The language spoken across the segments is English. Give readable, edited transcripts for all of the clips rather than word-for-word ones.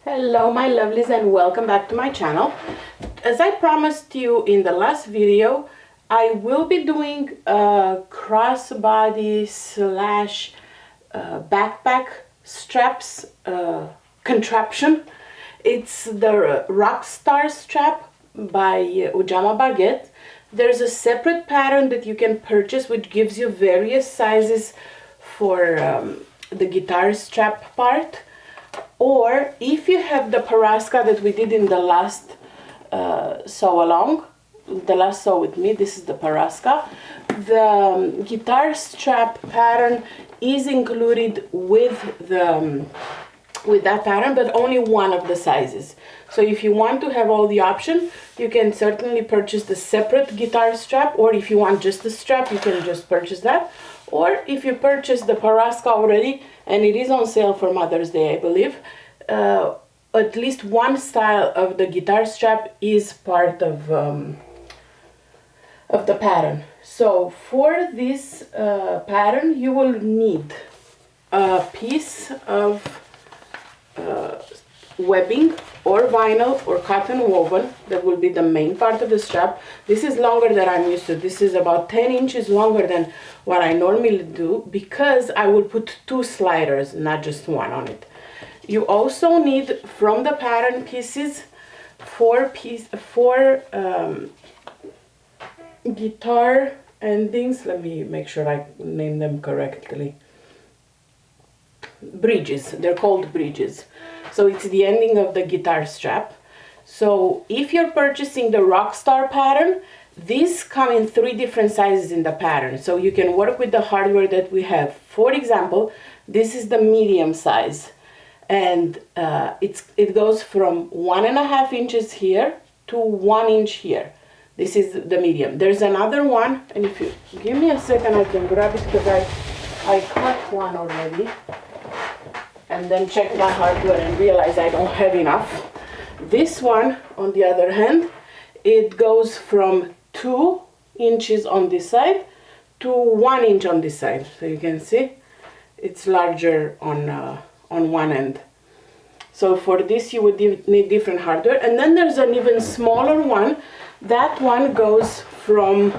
Hello my lovelies and welcome back to my channel. As I promised you in the last video, I will be doing a crossbody slash backpack straps contraption. It's the Rockstar strap by Ujama Baguette. There's a separate pattern that you can purchase which gives you various sizes for the guitar strap part. Or if you have the Paraska that we did in the last sew along, the last sew with me, this is the Paraska. The guitar strap pattern is included with that pattern, but only one of the sizes. So if you want to have all the options, you can certainly purchase the separate guitar strap, or if you want just the strap, you can just purchase that. Or if you purchase the Paraska already, and it is on sale for Mother's Day, I believe, at least one style of the guitar strap is part of the pattern. So for this pattern, you will need a piece of webbing or vinyl or cotton woven. That will be the main part of the strap. This is longer than I'm used to. This is about 10 inches longer than what I normally do, because I will put two sliders, not just one on it. You also need from the pattern pieces four guitar endings. Let me make sure I name them correctly. Bridges. They're called bridges. So it's the ending of the guitar strap. So if you're purchasing the Rockstar pattern, these come in 3 different sizes in the pattern. So you can work with the hardware that we have. For example, this is the medium size. And it goes from 1.5 inches here to 1 inch here. This is the medium. There's another one, and if you give me a second, I can grab it, because I cut one already and then checked my hardware and realized I don't have enough. This one, on the other hand, it goes from 2 inches on this side to 1 inch on this side. So you can see it's larger on one end. So for this you would need different hardware. And then there's an even smaller one. That one goes from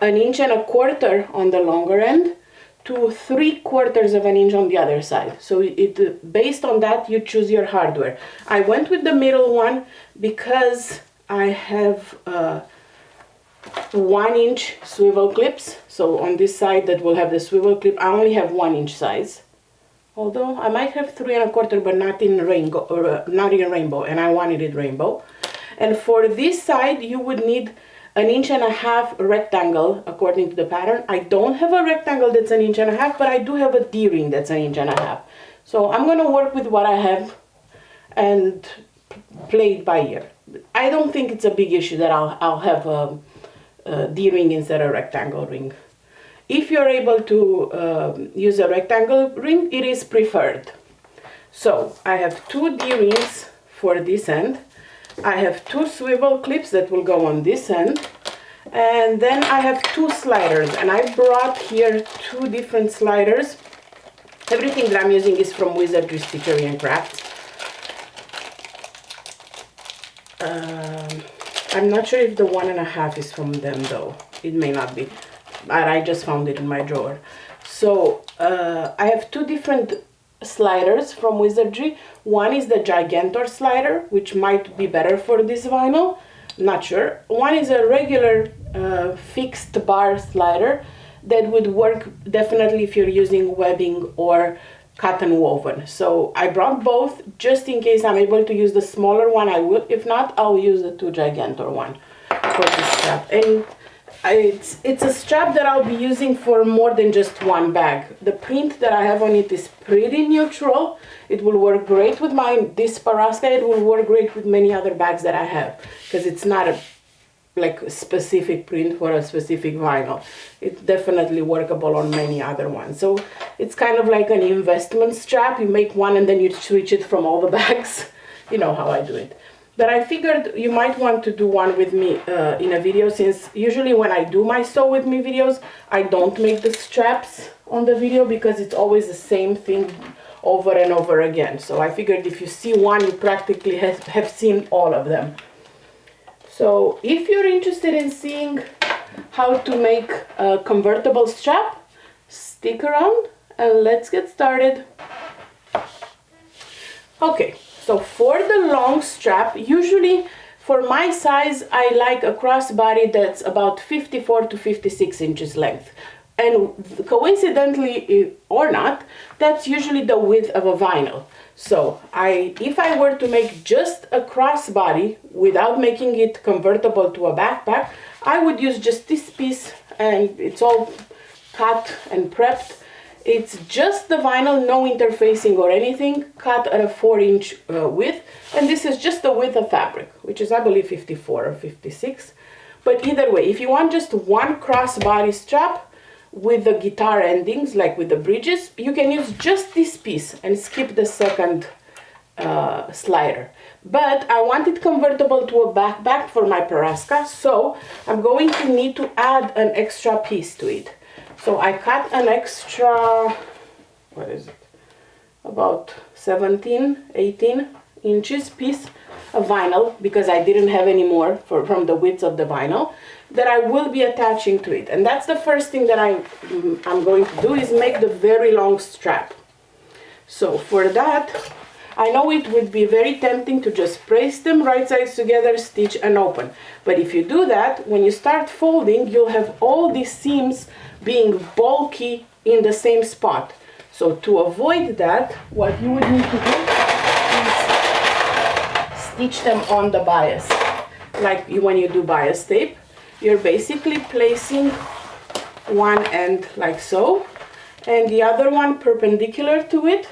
1.25 inches on the longer end to 3/4 of an inch on the other side. So based on that, you choose your hardware. I went with the middle one because I have 1 inch swivel clips. So on this side that will have the swivel clip, I only have 1 inch size. Although I might have 3.25, but not in rainbow, and I wanted it rainbow. And for this side, you would need 1.5 inch rectangle according to the pattern. I don't have a rectangle that's 1.5 inches, but I do have a D-ring that's 1.5 inches. So I'm gonna work with what I have and play it by ear. I don't think it's a big issue that I'll have a D-ring instead of a rectangle ring. If you're able to use a rectangle ring, it is preferred. So I have 2 D-rings for this end. I have 2 swivel clips that will go on this end. And then I have 2 sliders. And I brought here 2 different sliders. Everything that I'm using is from Wizardry Stitchery and Crafts. I'm not sure if the 1.5 is from them though. It may not be. But I just found it in my drawer. So I have 2 different sliders from Wizardry. One is the Gigantor slider, which might be better for this vinyl. Not sure. One is a regular fixed bar slider that would work definitely if you're using webbing or cotton woven. So I brought both just in case I'm able to use the smaller one. I will. If not, I'll use the 2 Gigantor one for this strap. And it's a strap that I'll be using for more than just one bag. The print that I have on it is pretty neutral. It will work great with this Paraska. It will work great with many other bags that I have, because it's not a specific print for a specific vinyl. It's definitely workable on many other ones. So it's kind of like an investment strap. You make one and then you switch it from all the bags. You know how I do it. But I figured you might want to do one with me in a video, since usually when I do my sew with me videos, I don't make the straps on the video because it's always the same thing over and over again. So I figured if you see one, you practically have seen all of them. So if you're interested in seeing how to make a convertible strap, stick around and let's get started. Okay, so for the long strap, usually for my size, I like a crossbody that's about 54 to 56 inches length. And coincidentally or not, that's usually the width of a vinyl. So if I were to make just a crossbody without making it convertible to a backpack, I would use just this piece, and it's all cut and prepped. It's just the vinyl, no interfacing or anything, cut at a 4-inch width. And this is just the width of fabric, which is, I believe, 54 or 56. But either way, if you want just one crossbody strap with the guitar endings, like with the bridges, you can use just this piece and skip the second slider. But I want it convertible to a backpack for my Paraska, so I'm going to need to add an extra piece to it. So I cut an extra, what is it, about 17, 18 inches piece of vinyl, because I didn't have any more from the width of the vinyl, that I will be attaching to it. And that's the first thing that I'm going to do, is make the very long strap. So for that, I know it would be very tempting to just place them right sides together, stitch and open. But if you do that, when you start folding, you'll have all these seams being bulky in the same spot. So to avoid that, what you would need to do is stitch them on the bias. Like when you do bias tape, you're basically placing one end like so, and the other one perpendicular to it,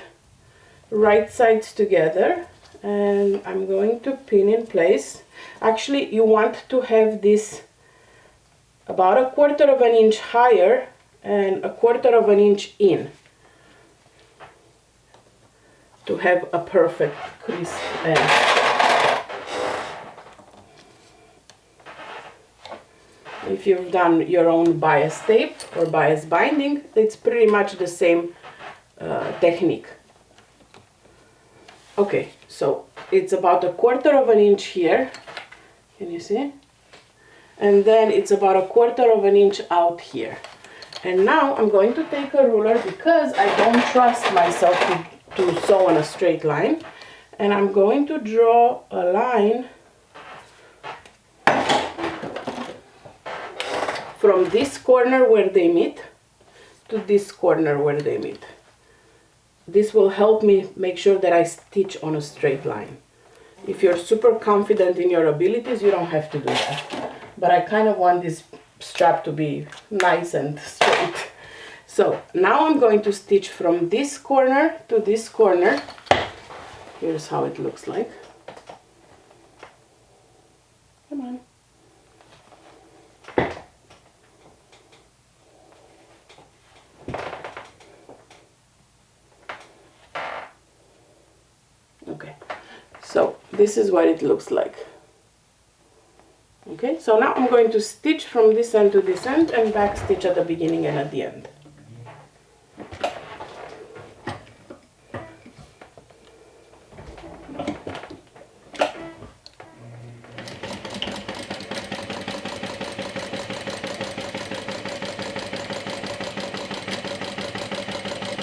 right sides together, and I'm going to pin in place. Actually, you want to have this about 1/4 of an inch higher and 1/4 of an inch in to have a perfect crisp end. If you've done your own bias tape or bias binding, it's pretty much the same technique. Okay, so it's about 1/4 of an inch here, can you see? And then it's about 1/4 of an inch out here. And now I'm going to take a ruler, because I don't trust myself to sew on a straight line, and I'm going to draw a line from this corner where they meet to this corner where they meet. This will help me make sure that I stitch on a straight line. If you're super confident in your abilities, you don't have to do that. But I kind of want this strap to be nice and straight. So now I'm going to stitch from this corner to this corner. Here's how it looks like. Come on. Okay, so this is what it looks like. Okay, so now I'm going to stitch from this end to this end and back stitch at the beginning and at the end.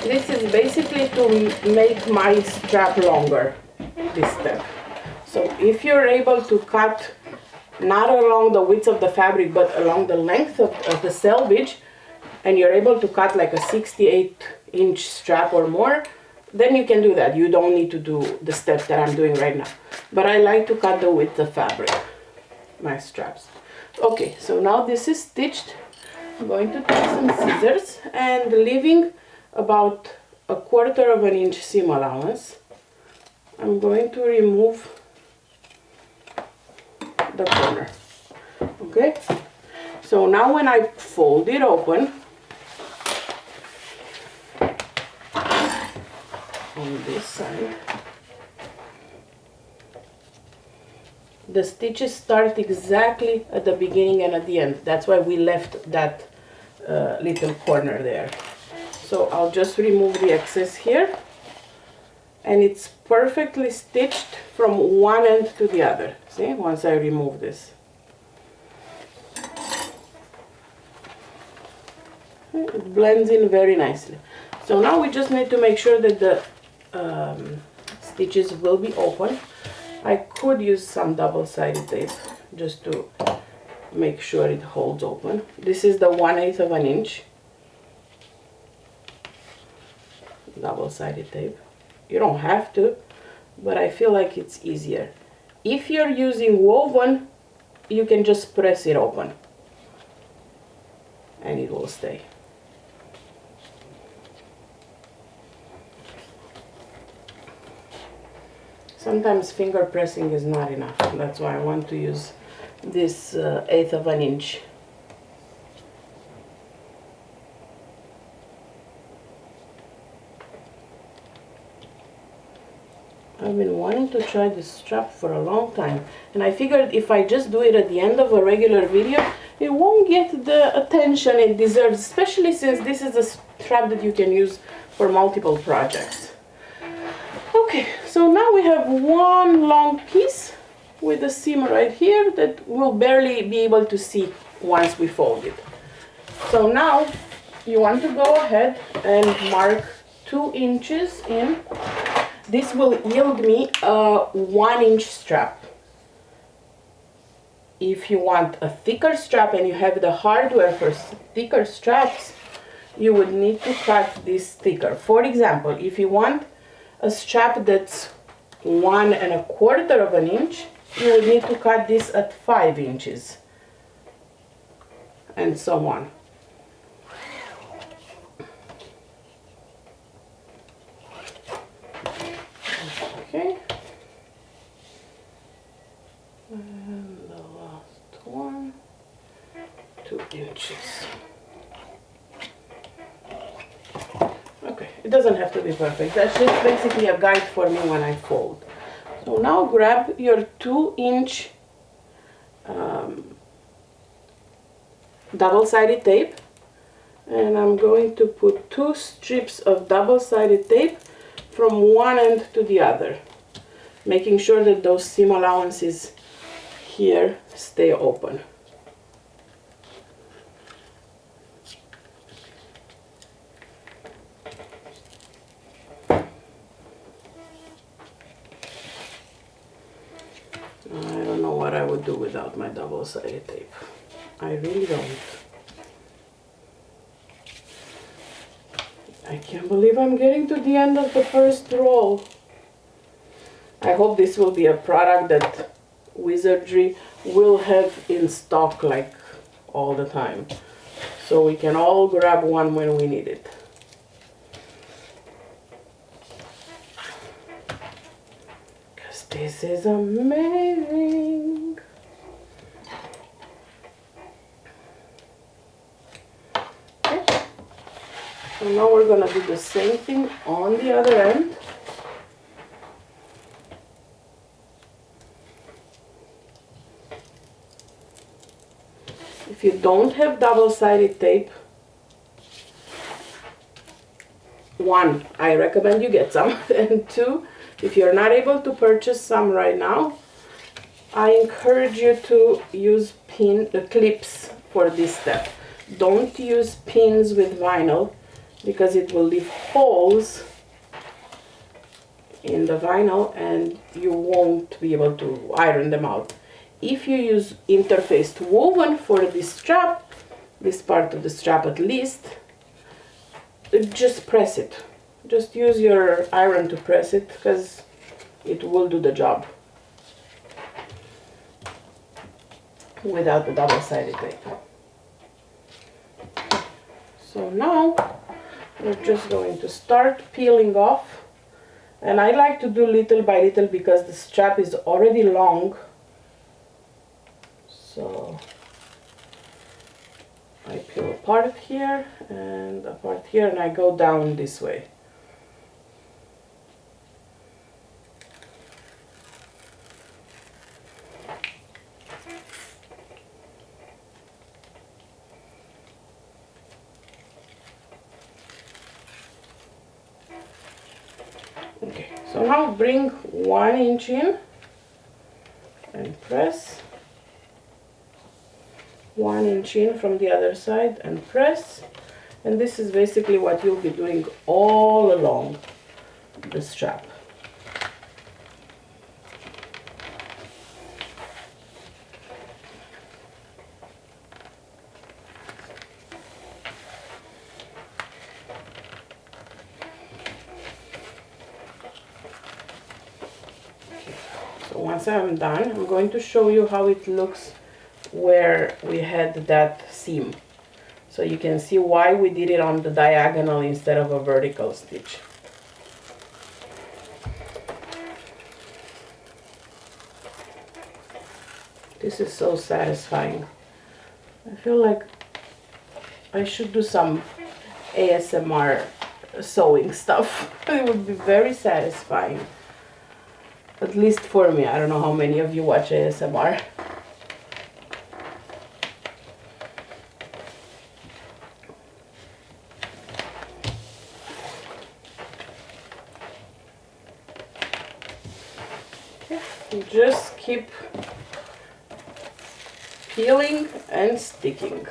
This is basically to make my strap longer, this step. So if you're able to cut not along the width of the fabric but along the length of the selvage, and you're able to cut like a 68-inch strap or more, then you can do that. You don't need to do the steps that I'm doing right now. But I like to cut the width of fabric, my straps. Okay, so now this is stitched. I'm going to take some scissors and leaving about 1/4 of an inch seam allowance, I'm going to remove the corner. Okay, so now when I fold it open on this side, the stitches start exactly at the beginning and at the end. That's why we left that little corner there. So I'll just remove the excess here, and it's perfectly stitched from one end to the other. See, once I remove this. It blends in very nicely. So now we just need to make sure that the stitches will be open. I could use some double-sided tape just to make sure it holds open. This is the 1/8 of an inch double-sided tape. You don't have to, but I feel like it's easier. If you're using woven, you can just press it open and it will stay. Sometimes finger pressing is not enough. That's why I want to use this 1/8 of an inch. I've been wanting to try this strap for a long time, and I figured if I just do it at the end of a regular video, it won't get the attention it deserves, especially since this is a strap that you can use for multiple projects. Okay, so now we have one long piece with a seam right here that we'll barely be able to see once we fold it. So now you want to go ahead and mark 2 inches in. This will yield me a 1-inch strap. If you want a thicker strap and you have the hardware for thicker straps, you would need to cut this thicker. For example, if you want a strap that's 1 1/4 of an inch, you would need to cut this at 5 inches, and so on. Okay, and the last one, 2 inches. Okay, it doesn't have to be perfect. That's just basically a guide for me when I fold. So now grab your 2-inch double-sided tape, and I'm going to put 2 strips of double-sided tape from one end to the other, making sure that those seam allowances here stay open. I don't know what I would do without my double-sided tape. I really don't. I can't believe I'm getting to the end of the first roll. I hope this will be a product that Wizardry will have in stock like all the time, so we can all grab one when we need it. Because this is amazing. Okay. So now we're gonna do the same thing on the other end. If you don't have double-sided tape, 1, I recommend you get some, and 2, if you're not able to purchase some right now, I encourage you to use clips for this step. Don't use pins with vinyl because it will leave holes in the vinyl and you won't be able to iron them out. If you use interfaced woven for this strap, this part of the strap at least, just press it. Just use your iron to press it because it will do the job without the double-sided tape. So now we're just going to start peeling off, and I like to do little by little because the strap is already long. So I peel a part here and a part here, and I go down this way. So now bring 1 inch in and press. 1 inch in from the other side and press. And this is basically what you'll be doing all along the strap. So once I'm done, I'm going to show you how it looks where we had that seam. So you can see why we did it on the diagonal instead of a vertical stitch. This is so satisfying. I feel like I should do some ASMR sewing stuff. It would be very satisfying. At least for me. I don't know how many of you watch ASMR. Just keep peeling and sticking.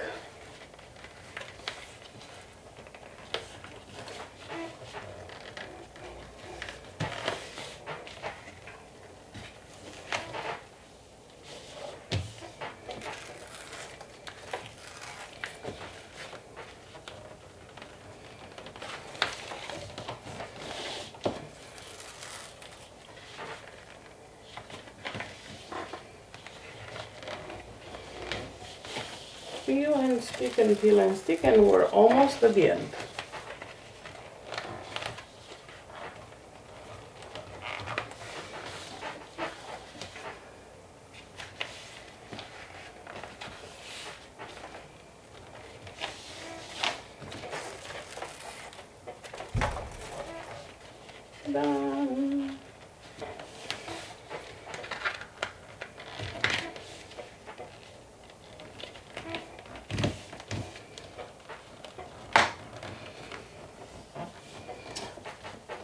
Peel and stick and peel and stick, and we're almost at the end. Done.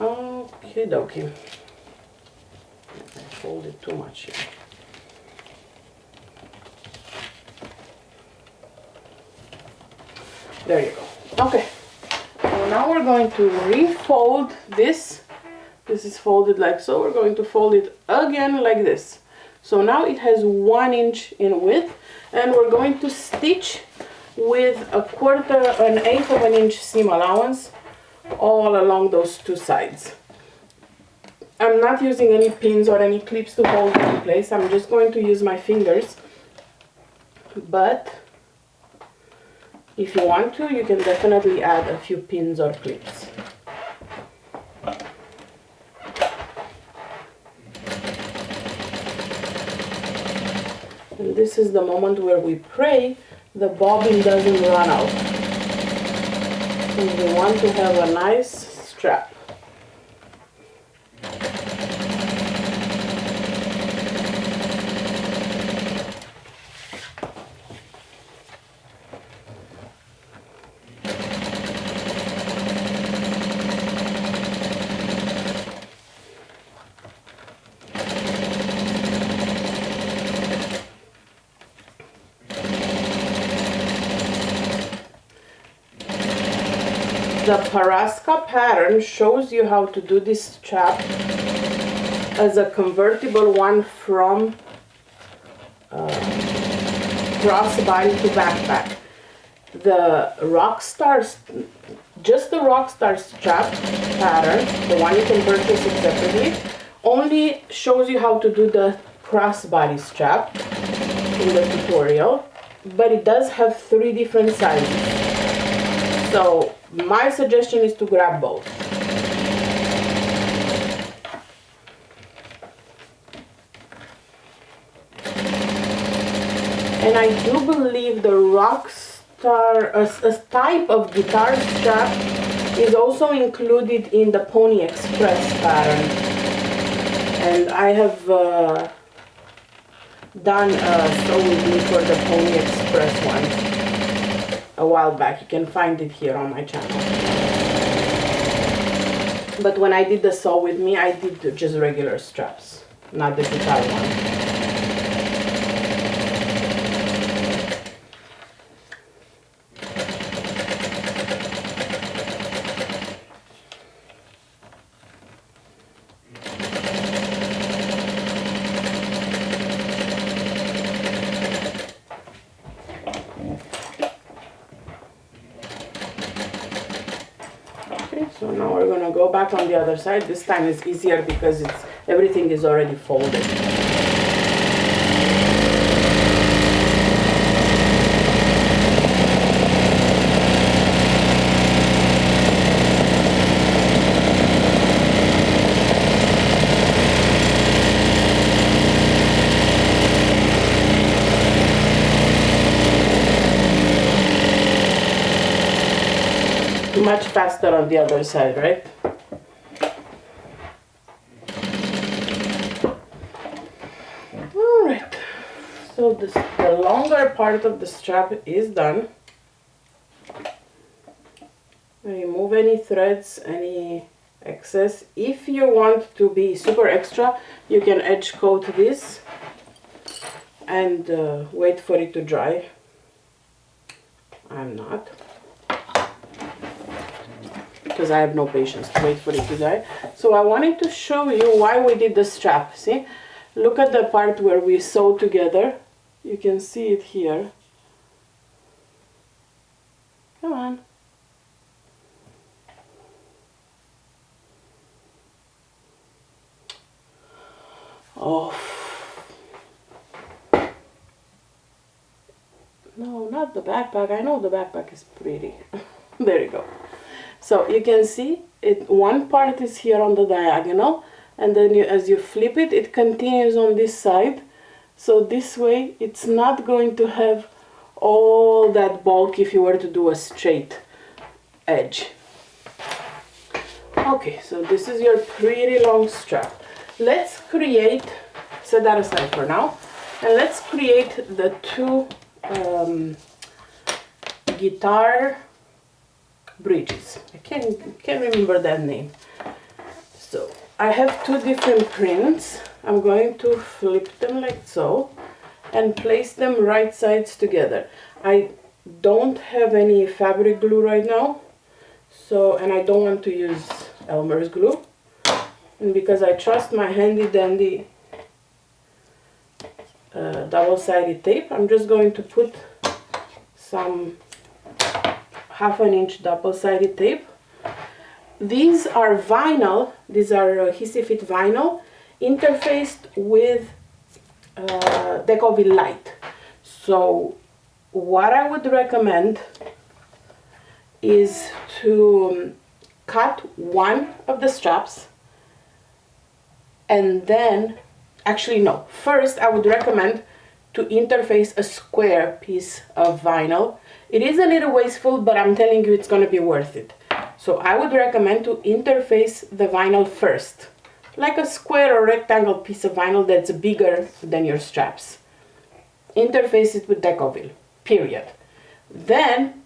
Okie dokie. I folded too much here. There you go. Okay. So now we're going to refold this. This is folded like so. We're going to fold it again like this. So now it has 1 inch in width, and we're going to stitch with an eighth of an inch seam allowance all along those two sides. I'm not using any pins or any clips to hold it in place. I'm just going to use my fingers. But if you want to, you can definitely add a few pins or clips. And this is the moment where we pray the bobbin doesn't run out. And we want to have a nice strap. The Paraska pattern shows you how to do this strap as a convertible one from crossbody to backpack. The Rockstar, just the Rockstar strap pattern, the one you can purchase it separately, only shows you how to do the crossbody strap in the tutorial, but it does have 3 different sizes. So my suggestion is to grab both. And I do believe the Rockstar, a type of guitar strap, is also included in the Pony Express pattern. And I have done a sew with me for the Pony Express one a while back. You can find it here on my channel. But when I did the sew with me, I did just regular straps, not the guitar one. So now we're gonna go back on the other side. This time it's easier because everything is already folded. Much faster on the other side, right? All right, so the longer part of the strap is done. Remove any threads, any excess. If you want to be super extra, you can edge coat this and wait for it to dry. I'm not, because I have no patience to wait for it to dry. So I wanted to show you why we did the strap. See, look at the part where we sew together. You can see it here. Come on. Oh. No, not the backpack. I know the backpack is pretty. There you go. So you can see it. One part is here on the diagonal, and then as you flip it, it continues on this side. So this way, it's not going to have all that bulk if you were to do a straight edge. Okay, so this is your pretty long strap. Let's create, set that aside for now, and let's create the two guitar bridges. I can't remember that name. So I have two different prints. I'm going to flip them like so and place them right sides together. I don't have any fabric glue right now, so, and I don't want to use Elmer's glue, and because I trust my handy dandy double-sided tape, I'm just going to put some 1/2 inch double-sided tape. These are vinyl, these are Hissy Fit vinyl interfaced with Decovil Light. So what I would recommend is to cut one of the straps, and then, actually no, first I would recommend to interface a square piece of vinyl. It is a little wasteful, but I'm telling you it's going to be worth it. So I would recommend to interface the vinyl first, like a square or rectangle piece of vinyl that's bigger than your straps. Interface it with Decovil, period. Then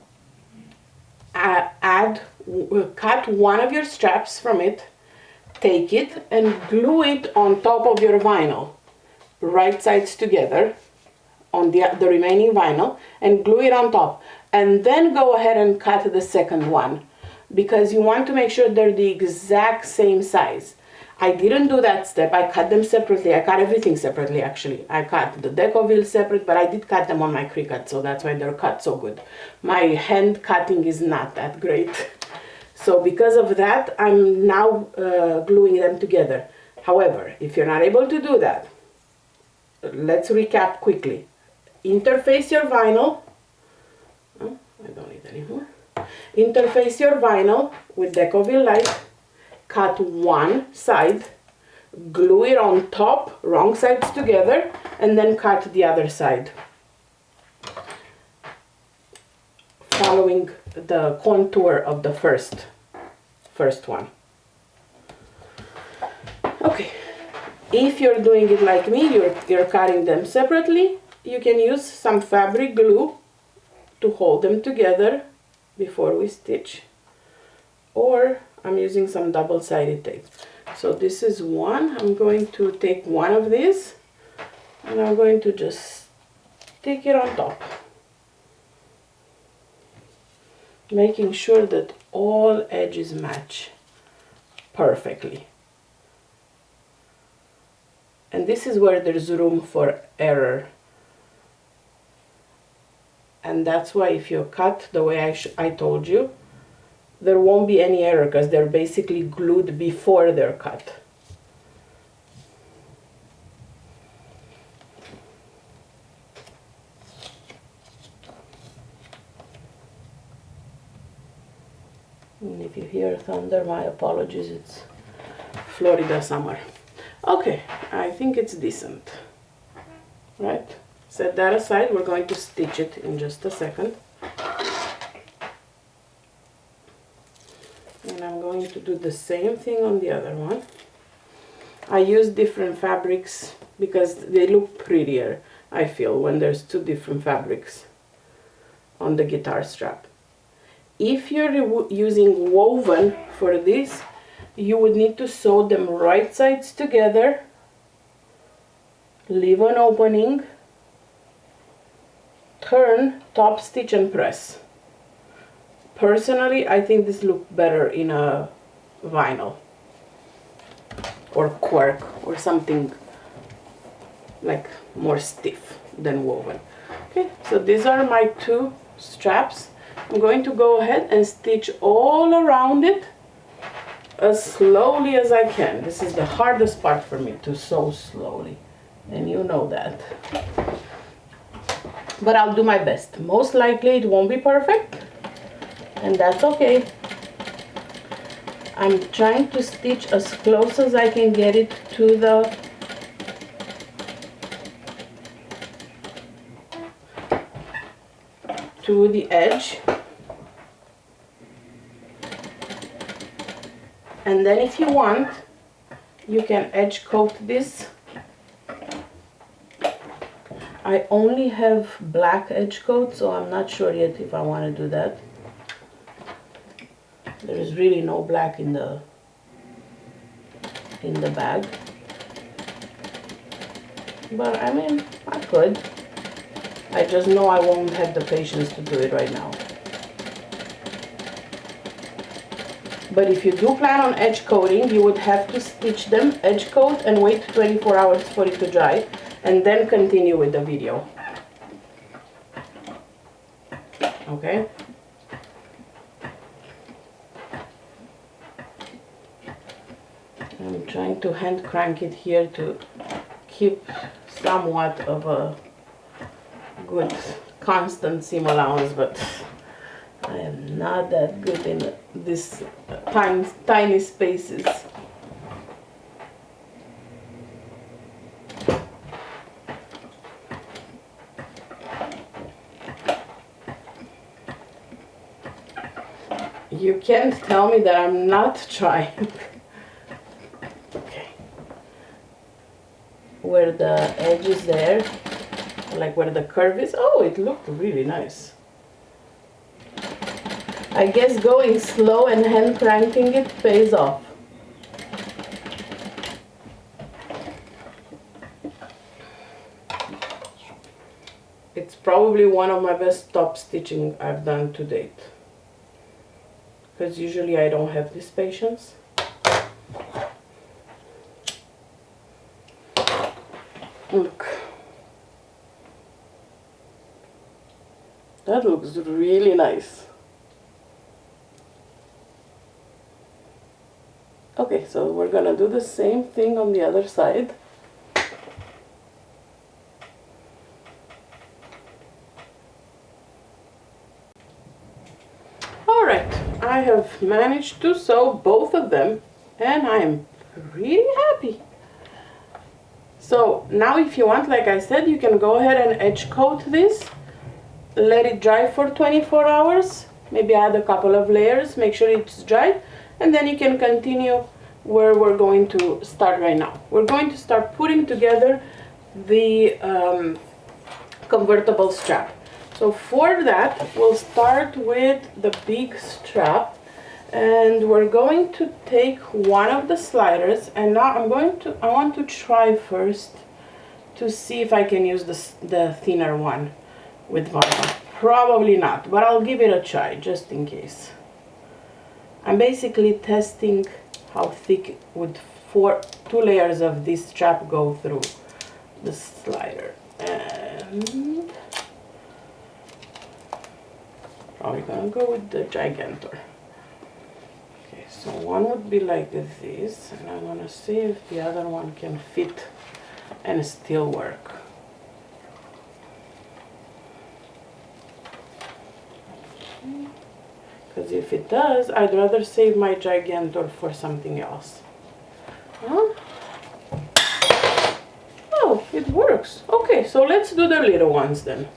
cut one of your straps from it, take it and glue it on top of your vinyl, right sides together on the remaining vinyl, and glue it on top, and then go ahead and cut the second one, because you want to make sure they're the exact same size. I didn't do that step. I cut them separately. I cut everything separately, actually. I cut the Decovil separate, but I did cut them on my Cricut, so that's why they're cut so good. My hand cutting is not that great. So because of that, I'm now gluing them together. However, if you're not able to do that, let's recap quickly. Interface your vinyl. Oh, I don't need any more. Interface your vinyl with Decovil Light. Cut one side, glue it on top, wrong sides together, and then cut the other side, following the contour of the first one. Okay, if you're doing it like me, you're cutting them separately, you can use some fabric glue to hold them together before we stitch, or I'm using some double-sided tape. So this is one. I'm going to take one of these and I'm going to just stick it on top, making sure that all edges match perfectly. And this is where there's room for error. And that's why if you cut the way I told you, there won't be any error because they're basically glued before they're cut. And if you hear thunder, my apologies, it's Florida summer. Okay, I think it's decent, right? Set that aside, we're going to stitch it in just a second. And I'm going to do the same thing on the other one. I use different fabrics because they look prettier, I feel, when there's two different fabrics on the guitar strap. If you're using woven for this, you would need to sew them right sides together, leave an opening, turn, top stitch and press. Personally, I think this looks better in a vinyl or cork or something like more stiff than woven. Okay, so these are my two straps. I'm going to go ahead and stitch all around it as slowly as I can. This is the hardest part for me, to sew slowly, and you know that. But I'll do my best. Most likely it won't be perfect, and that's okay. I'm trying to stitch as close as I can get it to the edge. And then if you want, you can edge coat this. I only have black edge coat, so I'm not sure yet if I want to do that. There is really no black in the bag. But I mean, I could. I just know I won't have the patience to do it right now. But if you do plan on edge coating, you would have to stitch them, edge coat, and wait 24 hours for it to dry, and then continue with the video. Okay? I'm trying to hand crank it here to keep somewhat of a good constant seam allowance, but I am not that good in this tiny spaces. You can't tell me that I'm not trying. Okay. Where the edge is there, like where the curve is, oh, it looked really nice. I guess going slow and hand cranking it pays off. It's probably one of my best top stitching I've done to date, because usually I don't have this patience. Look, that looks really nice. Okay, so we're gonna do the same thing on the other side. Alright, I have managed to sew both of them and I'm really happy. So now if you want, like I said, you can go ahead and edge coat this, let it dry for 24 hours, maybe add a couple of layers, make sure it's dry, and then you can continue where we're going to start right now. We're going to start putting together the convertible strap. So for that, we'll start with the big strap, And we're going to take one of the sliders, and now I want to try first to see if I can use the thinner one with Viva. Probably not, but I'll give it a try just in case. I'm basically testing how thick would two layers of this strap go through the slider. And probably gonna go with the Gigantor. Okay, so one would be like this, and I'm gonna see if the other one can fit and still work. Because if it does, I'd rather save my Gigantor for something else. Huh? Oh, it works. Okay, so let's do the little ones then,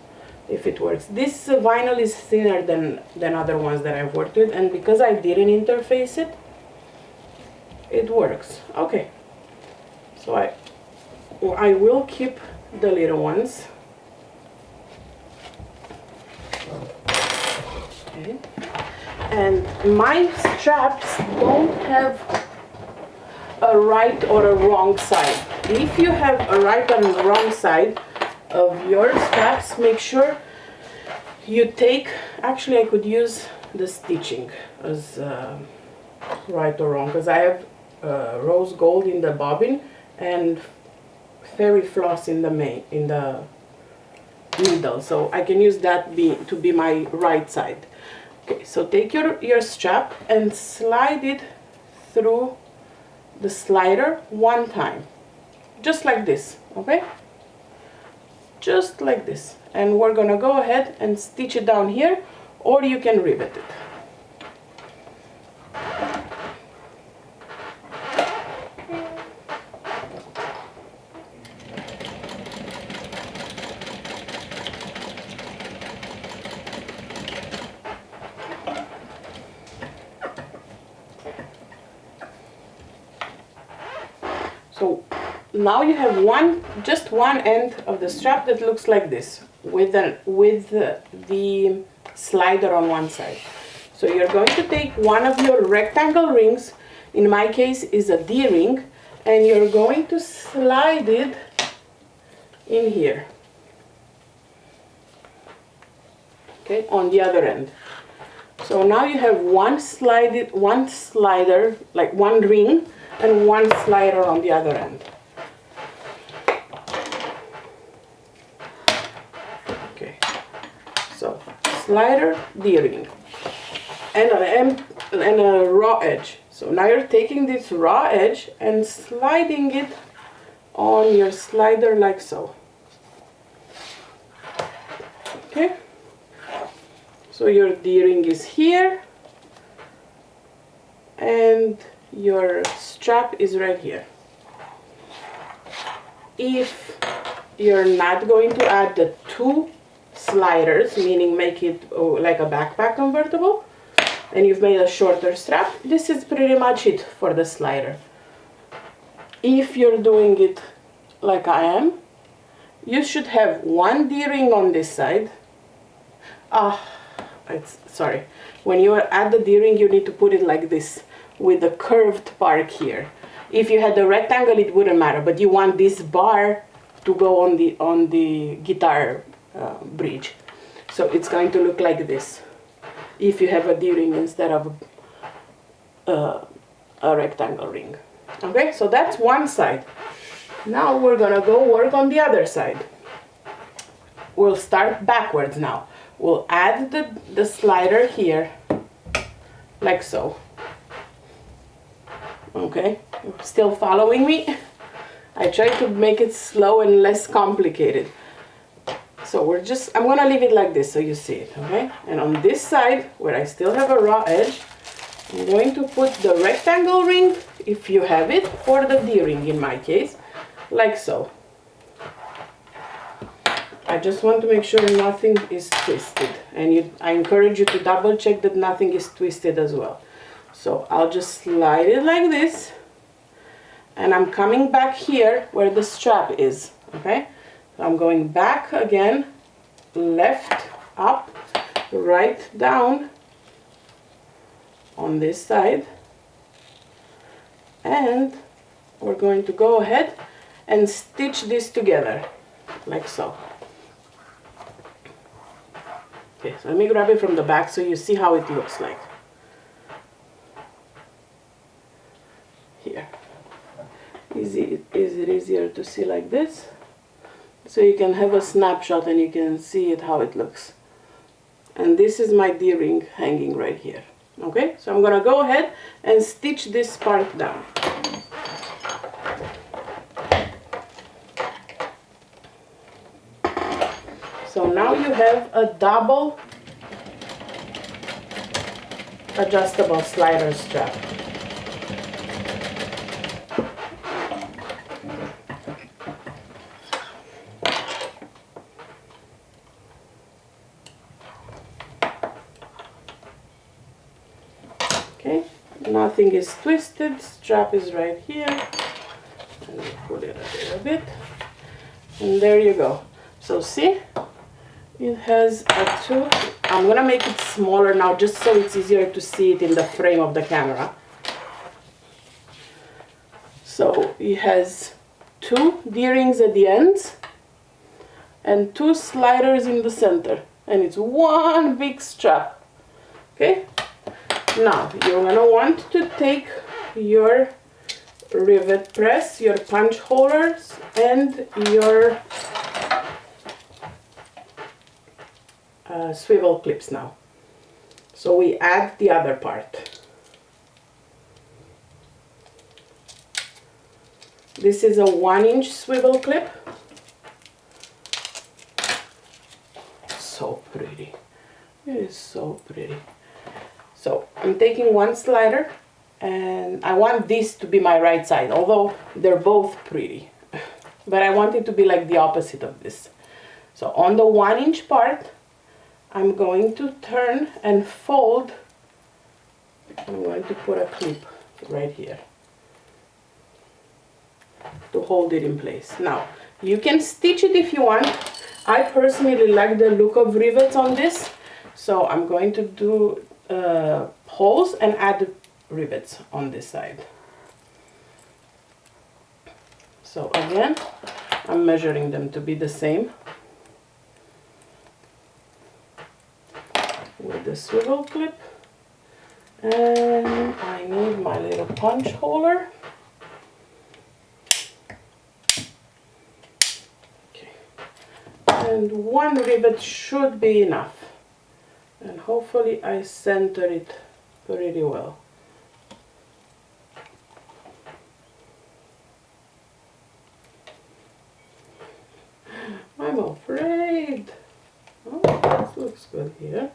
if it works. This vinyl is thinner than other ones that I've worked with, and because I didn't interface it, it works. Okay, so I will keep the little ones. Okay. And my straps don't have a right or a wrong side. If you have a right and a wrong side of your straps, make sure you take, actually I could use the stitching as right or wrong, because I have rose gold in the bobbin and fairy floss in the middle, so I can use that to be my right side. Okay, so take your strap and slide it through the slider one time, just like this, okay? Just like this. And we're gonna go ahead and stitch it down here, or you can rivet it. So now you have just one end of the strap that looks like this, with the slider on one side. So you're going to take one of your rectangle rings, in my case is a D-ring, and you're going to slide it in here. Okay, on the other end. So now you have one slider, like one ring, and one slider on the other end. Okay, so slider, D-ring, and a raw edge. So now you're taking this raw edge and sliding it on your slider like so. Okay, so your D-ring is here, and your strap is right here. If you're not going to add the two sliders, meaning make it like a backpack convertible, and you've made a shorter strap, this is pretty much it for the slider. If you're doing it like I am, you should have one D-ring on this side. Sorry, when you add the D-ring, you need to put it like this, with the curved part here. If you had the rectangle, it wouldn't matter, but you want this bar to go on the guitar bridge. So it's going to look like this if you have a D-ring instead of a rectangle ring. Okay, so that's one side. Now we're gonna go work on the other side. We'll start backwards now. We'll add the slider here, like so. Okay, still following me? I try to make it slow and less complicated. So I'm gonna leave it like this so you see it, okay? And on this side, where I still have a raw edge, I'm going to put the rectangle ring, if you have it, or the D-ring in my case, like so. I just want to make sure nothing is twisted, and I encourage you to double check that nothing is twisted as well. So I'll just slide it like this, and I'm coming back here where the strap is, okay? So I'm going back again, left, up, right, down, on this side, and we're going to go ahead and stitch this together like so. Okay, so let me grab it from the back so you see how it looks like. Here. Is it easier to see like this? So you can have a snapshot and you can see it how it looks. And this is my D-ring hanging right here. Okay, so I'm gonna go ahead and stitch this part down. So now you have a double adjustable slider strap. Okay, nothing is twisted, strap is right here. And pull it a little bit. And there you go. So see, it has a two. I'm gonna make it smaller now just so it's easier to see it in the frame of the camera. So it has two D-rings at the ends and two sliders in the center. And it's one big strap. Okay? Now, you're gonna want to take your rivet press, your punch holders, and your swivel clips now. So we add the other part. This is a 1-inch swivel clip. So pretty. It is so pretty. So I'm taking one slider and I want this to be my right side, although they're both pretty. But I want it to be like the opposite of this. So on the 1-inch part, I'm going to turn and fold. I'm going to put a clip right here to hold it in place. Now, you can stitch it if you want. I personally like the look of rivets on this, so I'm going to do holes and add rivets on this side. So again, I'm measuring them to be the same with the swivel clip, and I need my little punch holder. Okay, and one rivet should be enough. And hopefully I center it pretty well. I'm afraid. Oh, that looks good here.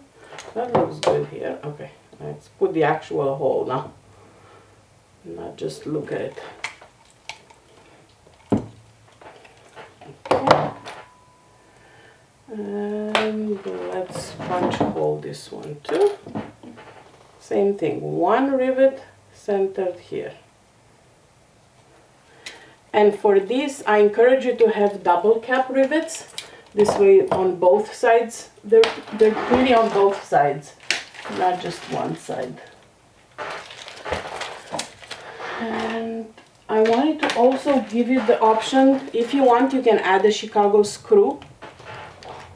That looks good here. Okay, let's put the actual hole now. Not just look at it. Okay. And let's punch hole this one too. Same thing, one rivet centered here. And for this, I encourage you to have double cap rivets. This way on both sides, they're pretty on both sides, not just one side. And I wanted to also give you the option, if you want, you can add a Chicago screw,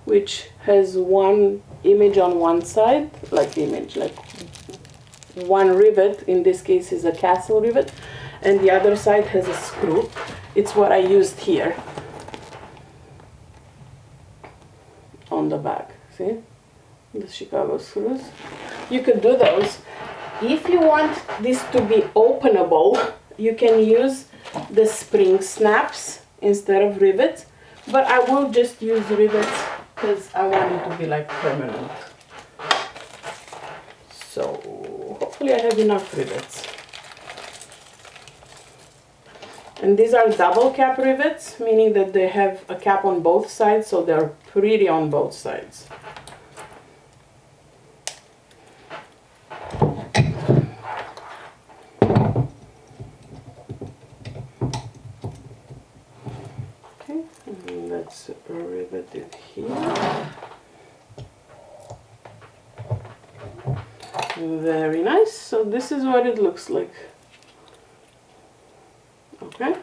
which has one image on one side, like one rivet, in this case is a castle rivet, and the other side has a screw. It's what I used here on the back, see? The Chicago screws. You could do those. If you want this to be openable, you can use the spring snaps instead of rivets, but I will just use rivets because I want it to be like permanent. So hopefully I have enough rivets. And these are double cap rivets, meaning that they have a cap on both sides, so they're pretty on both sides. Okay, and let's rivet it here. Very nice. So this is what it looks like. Okay.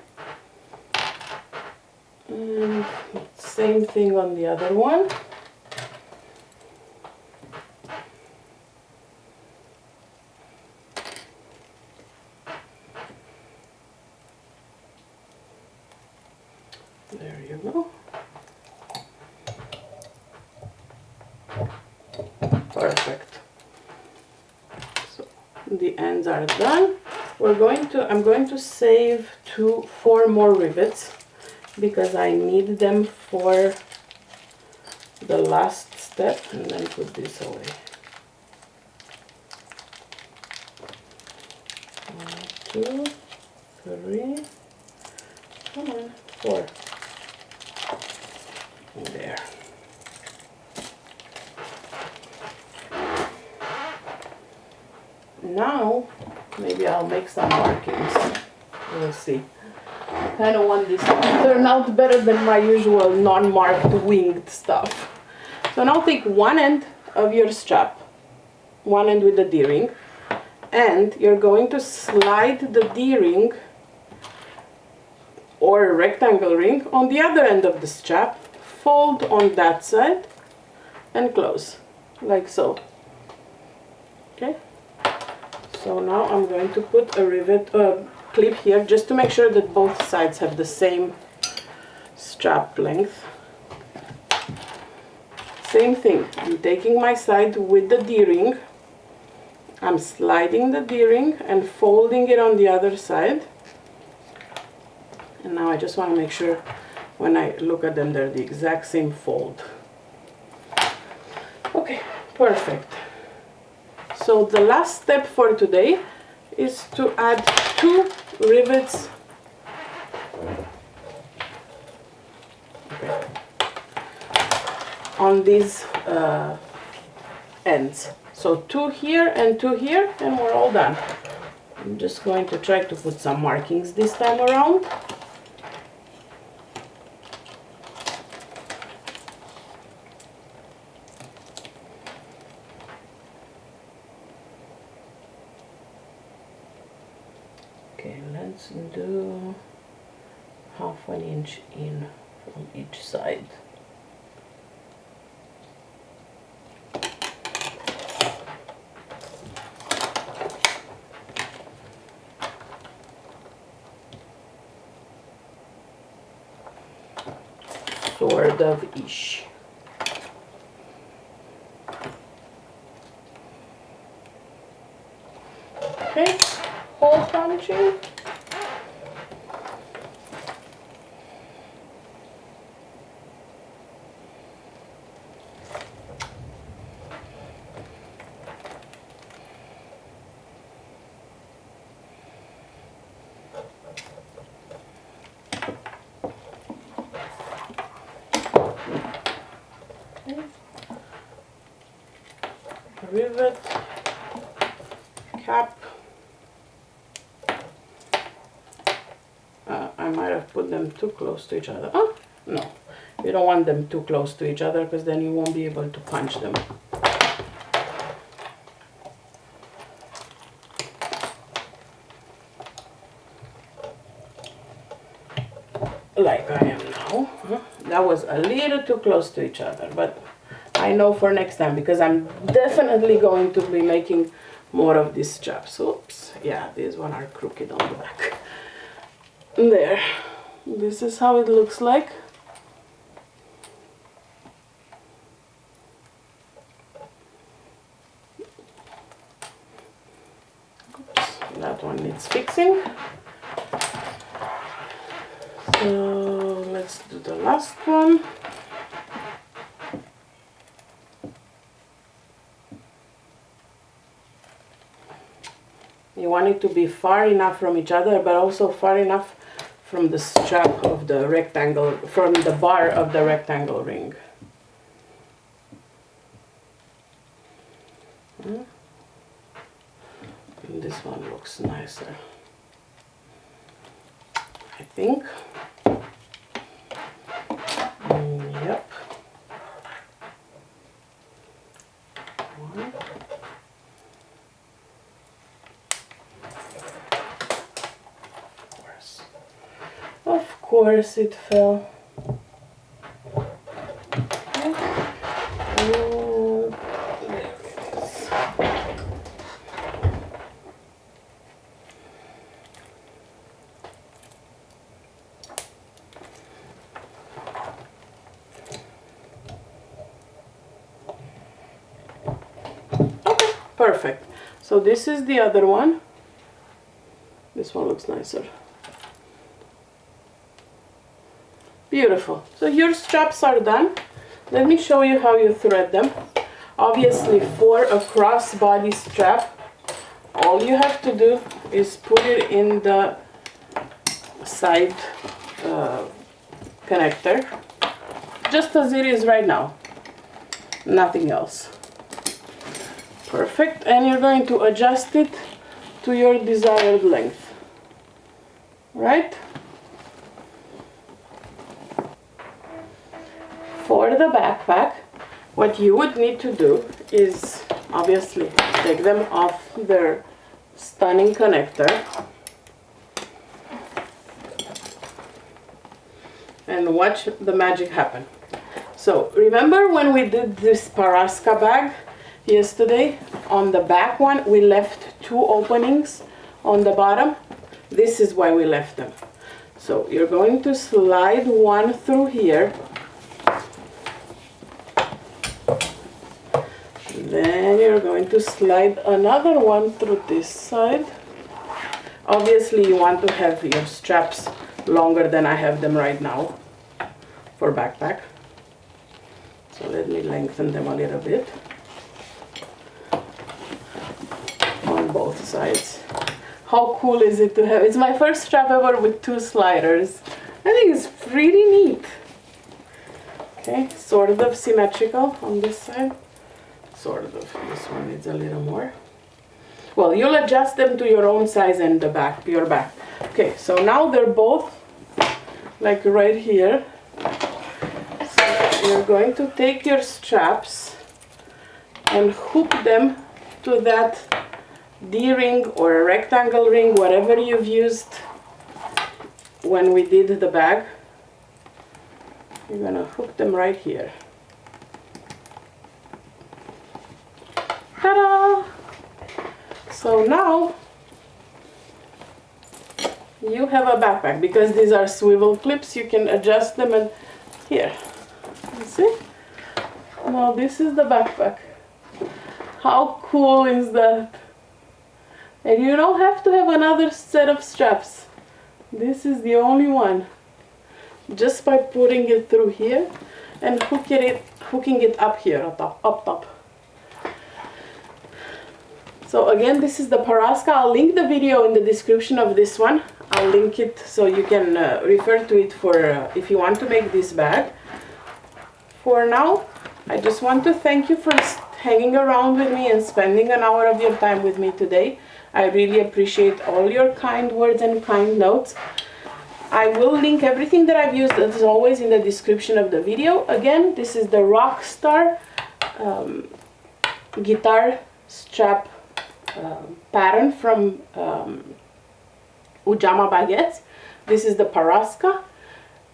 And same thing on the other one. There you go. Perfect. So the ends are done. I'm going to save 4 more rivets because I need them for the last step, and then put this away. 1, 2, 3, come on, 4. There. Now, maybe I'll make some markings. We'll see. I kind of want this to turn out better than my usual non-marked winged stuff. So now take one end of your strap, one end with the D-ring, and you're going to slide the D-ring or a rectangle ring on the other end of the strap, fold on that side, and close, like so. Okay? So now I'm going to put a rivet clip here just to make sure that both sides have the same strap length. Same thing, I'm taking my side with the D-ring, I'm sliding the D-ring and folding it on the other side. And now I just want to make sure when I look at them they're the exact same fold. Okay, perfect. So the last step for today is to add 2 rivets. Okay. On these ends. So 2 here and 2 here, and we're all done. I'm just going to try to put some markings this time around. Okay, let's do 1/2 inch in from each side. Sort of ish. Okay, hole punching. Rivet, cap. I might have put them too close to each other. Oh, no. You don't want them too close to each other because then you won't be able to punch them. Like I am now. That was a little too close to each other, but I know for next time because I'm definitely going to be making more of these straps. Oops, yeah, these one are crooked on the back. There, this is how it looks like. Oops, that one needs fixing. So let's do the last one. You want it to be far enough from each other, but also far enough from the strap of the rectangle, from the bar of the rectangle ring. And this one looks nicer, I think. Yep. One, course it fell. Oh, there it is. Okay, perfect. So this is the other one. This one looks nicer. Beautiful. So your straps are done. Let me show you how you thread them. Obviously, for a crossbody strap, all you have to do is put it in the side connector, just as it is right now. Nothing else. Perfect. And you're going to adjust it to your desired length. Right? For the backpack, what you would need to do is obviously take them off their stunning connector and watch the magic happen. So remember when we did this Paraska bag yesterday? On the back one we left 2 openings on the bottom. This is why we left them. So you're going to slide one through here. Then you're going to slide another one through this side. Obviously you want to have your straps longer than I have them right now for backpack. So let me lengthen them a little bit on both sides. How cool is it to have? It's my first strap ever with 2 sliders. I think it's pretty neat. Okay, sort of symmetrical on this side. Sort of. This one needs a little more. Well, you'll adjust them to your own size and the back, your back. Okay, so now they're both like right here. So you're going to take your straps and hook them to that D-ring or a rectangle ring, whatever you've used when we did the bag. You're gonna hook them right here. Ta-da! So now you have a backpack. Because these are swivel clips, you can adjust them and here. You see? Now this is the backpack. How cool is that? And you don't have to have another set of straps. This is the only one. Just by putting it through here and hooking it up here, up top. So again, this is the Paraska. I'll link the video in the description of this one. I'll link it so you can refer to it for if you want to make this bag. For now, I just want to thank you for hanging around with me and spending an hour of your time with me today. I really appreciate all your kind words and kind notes. I will link everything that I've used as always in the description of the video. Again, this is the Rockstar guitar strap pattern from Ujama Baguettes. This is the Paraska.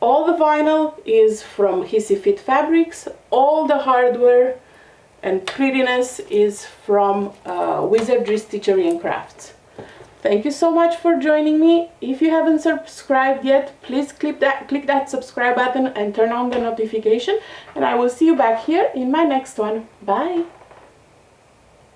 All the vinyl is from Hissy Fit Fabrics. All the hardware and prettiness is from Wizardry Stitchery and Crafts. Thank you so much for joining me. If you haven't subscribed yet, please click that subscribe button and turn on the notification. And I will see you back here in my next one. Bye!